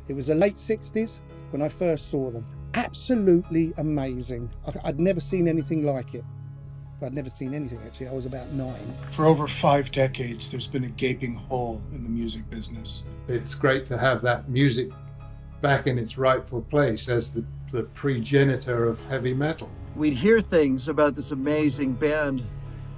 It was the late 60s when I first saw them. Absolutely amazing. I'd never seen anything like it. I'd never seen anything, actually. I was about 9. For over 5 decades, there's been a gaping hole in the music business. It's great to have that music back in its rightful place as the progenitor of heavy metal. We'd hear things about this amazing band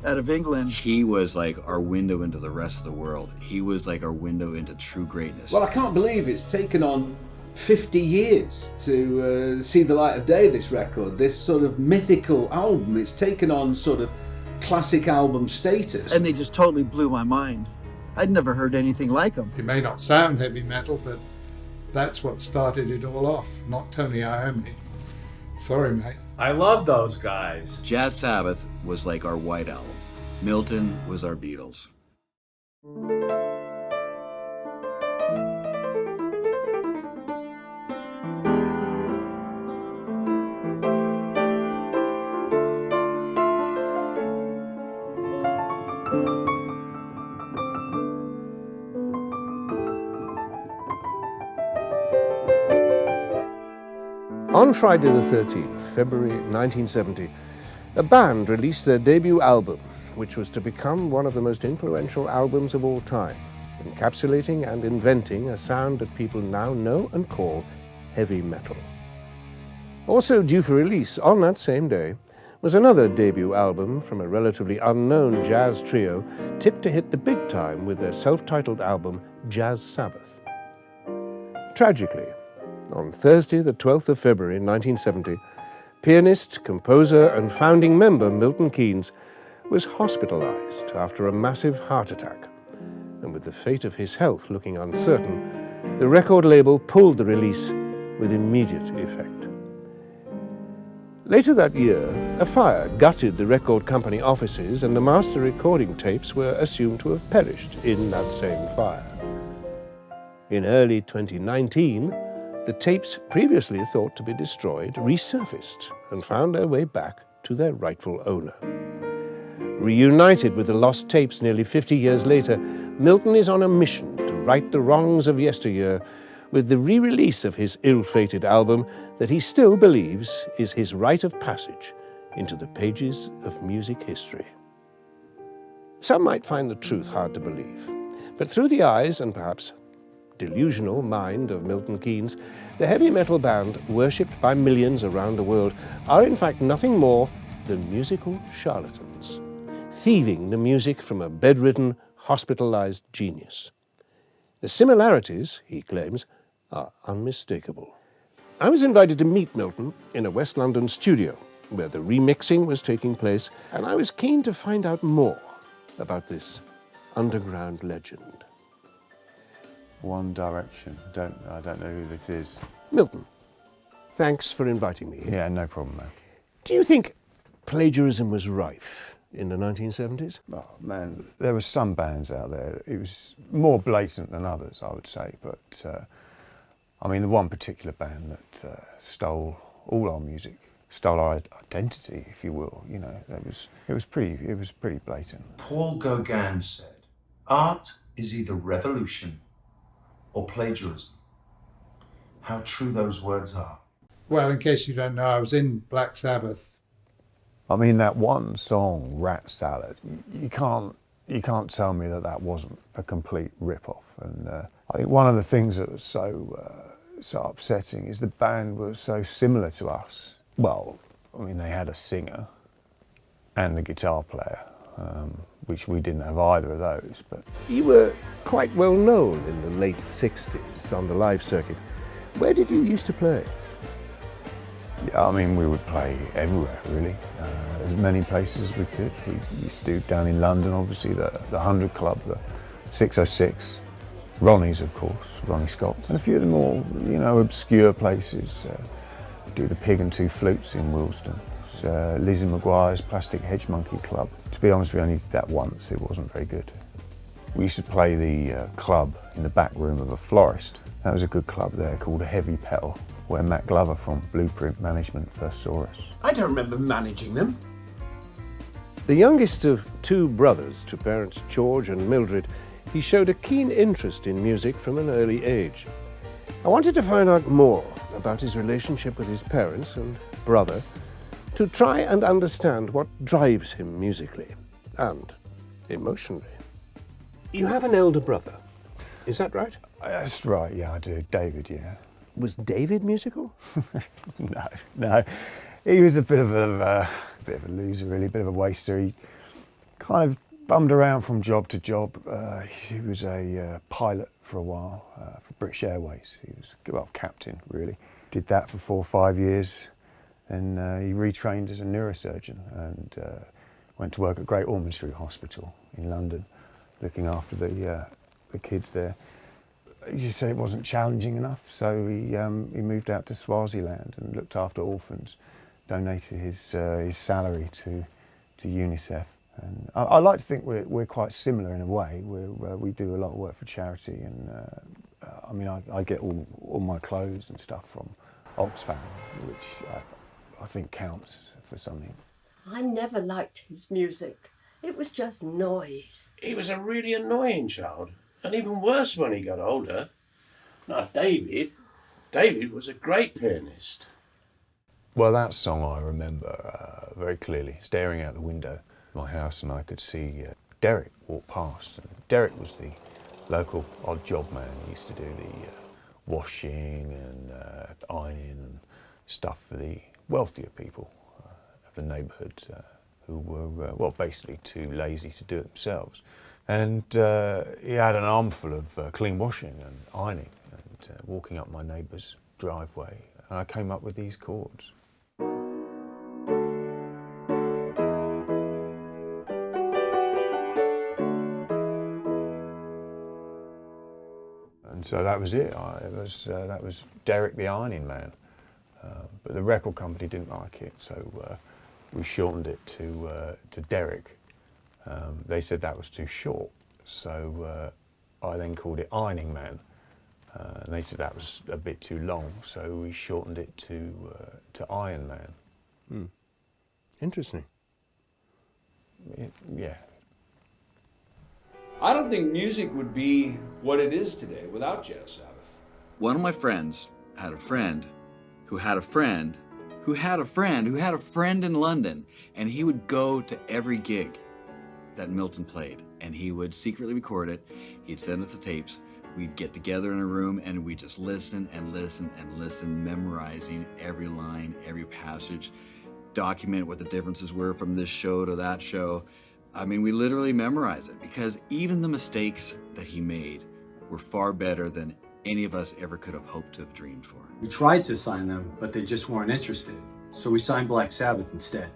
out of England. He was like our window into the rest of the world. He was like our window into true greatness. Well, I can't believe it's taken on 50 years to see the light of day, this record, this sort of mythical album. It's taken on sort of classic album status. And they just totally blew my mind. I'd never heard anything like them. It may not sound heavy metal, but that's what started it all off, not Tony Iommi. Sorry, mate. I love those guys. Jazz Sabbath was like our White Album. Milton was our Beatles. On Friday the 13th, February 1970, a band released their debut album, which was to become one of the most influential albums of all time, encapsulating and inventing a sound that people now know and call heavy metal. Also due for release on that same day was another debut album from a relatively unknown jazz trio tipped to hit the big time with their self-titled album, Jazz Sabbath. Tragically, on Thursday, the 12th of February 1970, pianist, composer, and founding member Milton Keynes was hospitalized after a massive heart attack. And with the fate of his health looking uncertain, the record label pulled the release with immediate effect. Later that year, a fire gutted the record company offices and the master recording tapes were assumed to have perished in that same fire. In early 2019, the tapes previously thought to be destroyed resurfaced and found their way back to their rightful owner. Reunited with the lost tapes nearly 50 years later, Milton is on a mission to right the wrongs of yesteryear with the re-release of his ill-fated album that he still believes is his rite of passage into the pages of music history. Some might find the truth hard to believe, but through the eyes and perhaps delusional mind of Milton Keynes, the heavy metal band, worshipped by millions around the world, are in fact nothing more than musical charlatans, thieving the music from a bedridden, hospitalized genius. The similarities, he claims, are unmistakable. I was invited to meet Milton in a West London studio where the remixing was taking place, and I was keen to find out more about this underground legend. One Direction. I don't know who this is. Milton, thanks for inviting me here. Yeah, no problem, man. Do you think plagiarism was rife in the 1970s? Oh, man, there were some bands out there. It was more blatant than others, I would say. But, I mean, the one particular band that stole all our music, stole our identity, if you will, you know, it was pretty blatant. Paul Gauguin said, art is either revolution or plagiarism. How true those words are. Well, in case you don't know, I was in Black Sabbath. I mean, that one song, Rat Salad, you can't tell me that wasn't a complete rip-off. And I think one of the things that was so upsetting is the band was so similar to us. Well, I mean, they had a singer and a guitar player, which we didn't have either of those. But you were quite well known in the late 60s on the live circuit. Where did you used to play? Yeah, I mean, we would play everywhere, really. As many places as we could. We used to do down in London, obviously, the 100 Club, the 606, Ronnie's, of course, Ronnie Scott's, and a few of the more, you know, obscure places. Do the Pig and Two Flutes in Willesden. Lizzie McGuire's Plastic Hedge Monkey Club. To be honest, we only did that once. It wasn't very good. We used to play the club in the back room of a florist. That was a good club there called Heavy Petal, where Matt Glover from Blueprint Management first saw us. I don't remember managing them. The youngest of two brothers to parents George and Mildred, he showed a keen interest in music from an early age. I wanted to find out more about his relationship with his parents and brother to try and understand what drives him musically and emotionally. You have an elder brother, is that right? That's right, yeah, I do. David, yeah. Was David musical? No. He was a bit of a loser, really, a bit of a waster. He kind of bummed around from job to job. He was a pilot for a while for British Airways. He was captain, really. Did that for 4 or 5 years. Then he retrained as a neurosurgeon and went to work at Great Ormond Street Hospital in London, looking after the kids there. You say it wasn't challenging enough, so he moved out to Swaziland and looked after orphans, donated his salary to UNICEF. And I like to think we're quite similar in a way. We do a lot of work for charity, and I get all my clothes and stuff from Oxfam, which I think counts for something. I never liked his music. It was just noise. He was a really annoying child, and even worse when he got older. Now, David was a great pianist. Well, that song I remember very clearly, staring out the window of my house, and I could see Derek walk past. And Derek was the local odd job man. He used to do the washing and ironing and stuff for the wealthier people of the neighbourhood who were, basically too lazy to do it themselves. And he had an armful of clean washing and ironing and walking up my neighbour's driveway. And I came up with these chords. And so that was it. That was Derek the Ironing Man. But the record company didn't like it, so we shortened it to Derek. They said that was too short, so I then called it Ironing Man. And they said that was a bit too long, so we shortened it to Iron Man. Interesting. Yeah. I don't think music would be what it is today without Jazz Sabbath. One of my friends had a friend who had a friend who had a friend who had a friend in London, and he would go to every gig that Milton played, and he would secretly record it. He'd send us the tapes. We'd get together in a room and we'd just listen and listen and listen, memorizing every line, every passage, document what the differences were from this show to that show. I mean, we literally memorize it, because even the mistakes that he made were far better than any of us ever could have hoped to have dreamed for. We tried to sign them, but they just weren't interested. So we signed Black Sabbath instead.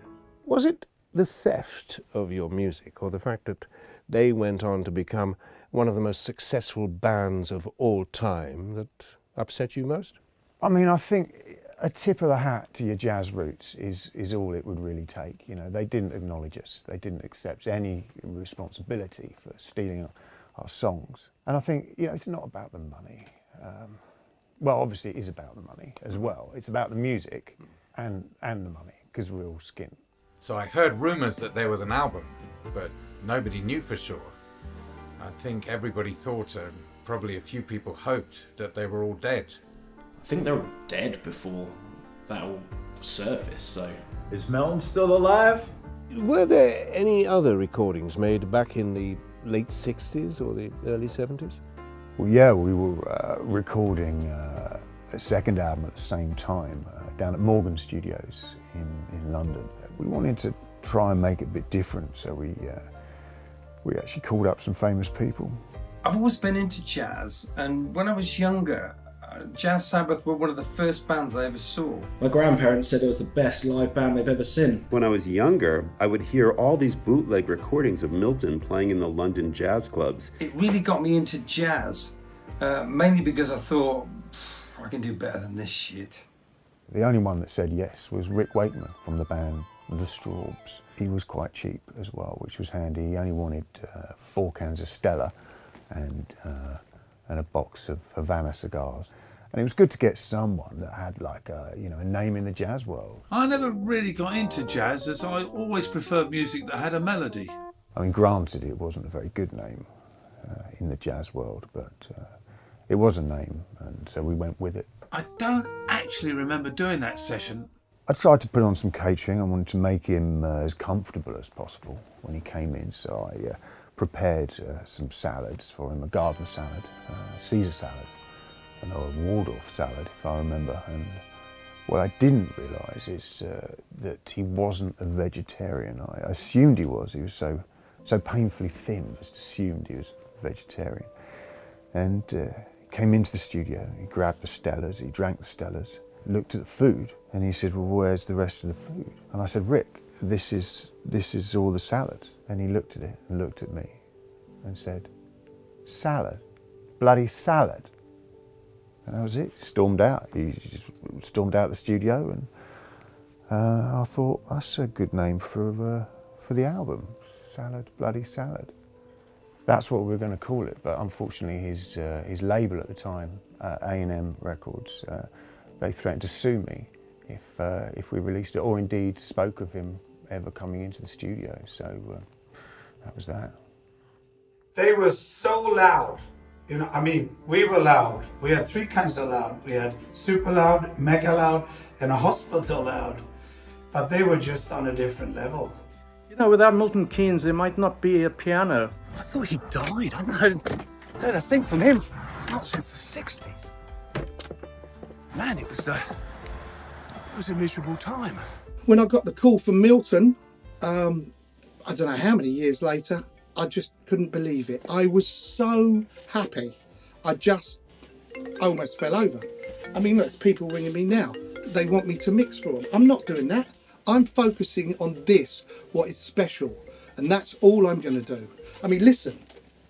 Was it the theft of your music, or the fact that they went on to become one of the most successful bands of all time, that upset you most? I mean, I think a tip of the hat to your jazz roots is all it would really take. You know, they didn't acknowledge us. They didn't accept any responsibility for stealing our songs. And I think, you know, it's not about the money. Well, obviously it is about the money as well. It's about the music and the money, because we're all skint. So I heard rumours that there was an album, but nobody knew for sure. I think everybody thought, and probably a few people hoped, that they were all dead. I think they're all dead before that all surfaced, so... Is Melton still alive? Were there any other recordings made back in the late 60s or the early 70s? Well, yeah, we were recording a second album at the same time down at Morgan Studios in London. We wanted to try and make it a bit different, so we actually called up some famous people. I've always been into jazz, and when I was younger, Jazz Sabbath were one of the first bands I ever saw. My grandparents said it was the best live band they've ever seen. When I was younger, I would hear all these bootleg recordings of Milton playing in the London jazz clubs. It really got me into jazz, mainly because I thought, I can do better than this shit. The only one that said yes was Rick Wakeman from the band The Strawbs. He was quite cheap as well, which was handy. He only wanted 4 cans of Stella and a box of Havana cigars. And it was good to get someone that had like a name in the jazz world. I never really got into jazz, as I always preferred music that had a melody. I mean, granted, it wasn't a very good name in the jazz world, but it was a name, and so we went with it. I don't actually remember doing that session. I tried to put on some catering. I wanted to make him as comfortable as possible when he came in, so I prepared some salads for him, a garden salad, Caesar salad, and a Waldorf salad, if I remember. And what I didn't realise is that he wasn't a vegetarian. I assumed he was. He was so painfully thin, I just assumed he was a vegetarian. And he came into the studio, he grabbed the Stellas, he drank the Stellas, looked at the food, and he said, well, where's the rest of the food? And I said, Rick, this is all the salad. And he looked at it and looked at me and said, salad? Bloody salad? And that was it. He stormed out. He just stormed out the studio, and I thought, that's a good name for the album. Salad, bloody salad. That's what we were going to call it, but unfortunately his label at the time, A&M Records, they threatened to sue me if we released it, or indeed spoke of him ever coming into the studio. So that was that. They were so loud. You know, I mean, we were loud. We had three kinds of loud. We had super loud, mega loud, and a hospital loud. But they were just on a different level. You know, without Milton Keynes, there might not be a piano. I thought he died. I hadn't heard a thing from him not since the 60s. Man, it was a miserable time. When I got the call from Milton, I don't know how many years later, I just couldn't believe it. I was so happy. I almost fell over. I mean, look, there's people ringing me now. They want me to mix for them. I'm not doing that. I'm focusing on this, what is special. And that's all I'm going to do. I mean, listen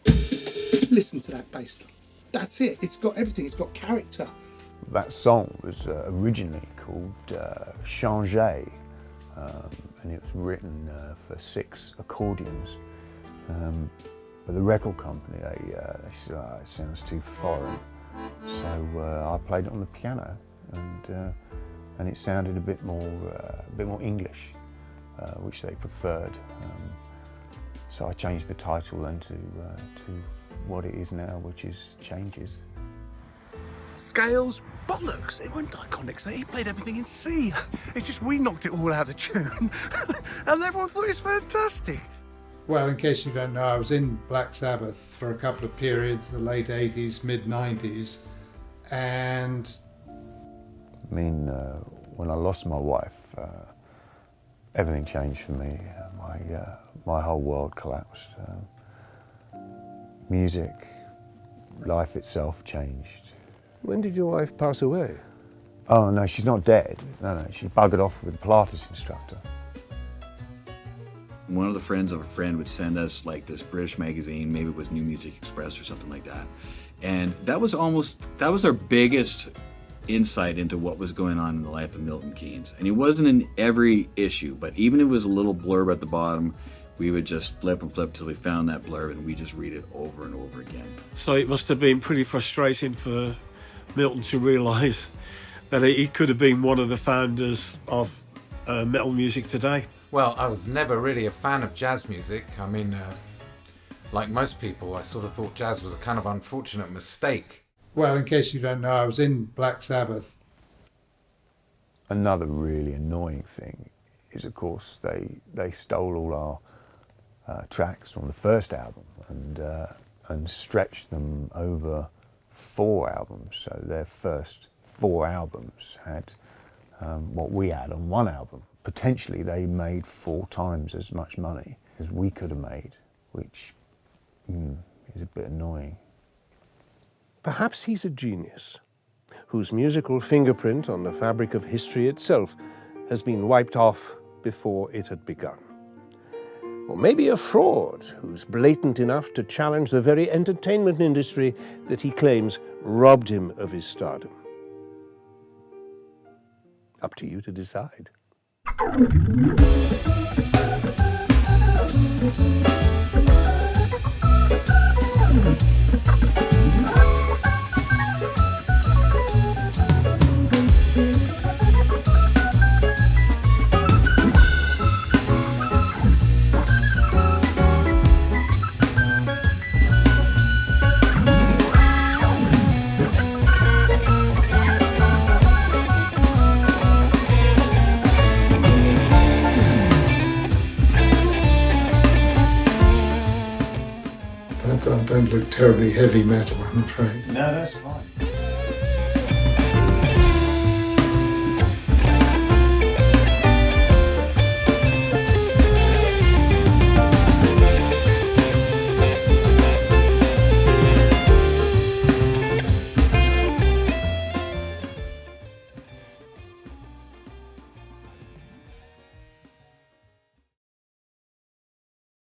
to that bass drum. That's it. It's got everything. It's got character. That song was originally called Changer, and it was written for 6 accordions. But the record company, they said, oh, it sounds too foreign. So I played it on the piano, and it sounded a bit more English, which they preferred. So I changed the title then to what it is now, which is Changes. Scales? Bollocks! It weren't Iconics. He played everything in C. It's just we knocked it all out of tune. And everyone thought it was fantastic. Well, in case you don't know, I was in Black Sabbath for a couple of periods, the late 80s, mid 90s, and... I mean, when I lost my wife, everything changed for me. My whole world collapsed. Music, life itself changed. When did your wife pass away? Oh no, she's not dead. No, she buggered off with a Pilates instructor. One of the friends of a friend would send us like this British magazine, maybe it was New Music Express or something like that. And that was our biggest insight into what was going on in the life of Milton Keynes. And he wasn't in every issue, but even if it was a little blurb at the bottom, we would just flip and flip till we found that blurb, and we just read it over and over again. So it must have been pretty frustrating for Milton to realise that he could have been one of the founders of metal music today. Well, I was never really a fan of jazz music. I mean, like most people, I sort of thought jazz was a kind of unfortunate mistake. Well, in case you don't know, I was in Black Sabbath. Another really annoying thing is, of course, they stole all our tracks from the first album and stretched them over 4 albums. So their first 4 albums had what we had on 1 album. Potentially they made 4 times as much money as we could have made, which is a bit annoying. Perhaps he's a genius, whose musical fingerprint on the fabric of history itself has been wiped off before it had begun. Or maybe a fraud who's blatant enough to challenge the very entertainment industry that he claims robbed him of his stardom. Up to you to decide. don't look terribly heavy metal, I'm afraid. No, that's fine.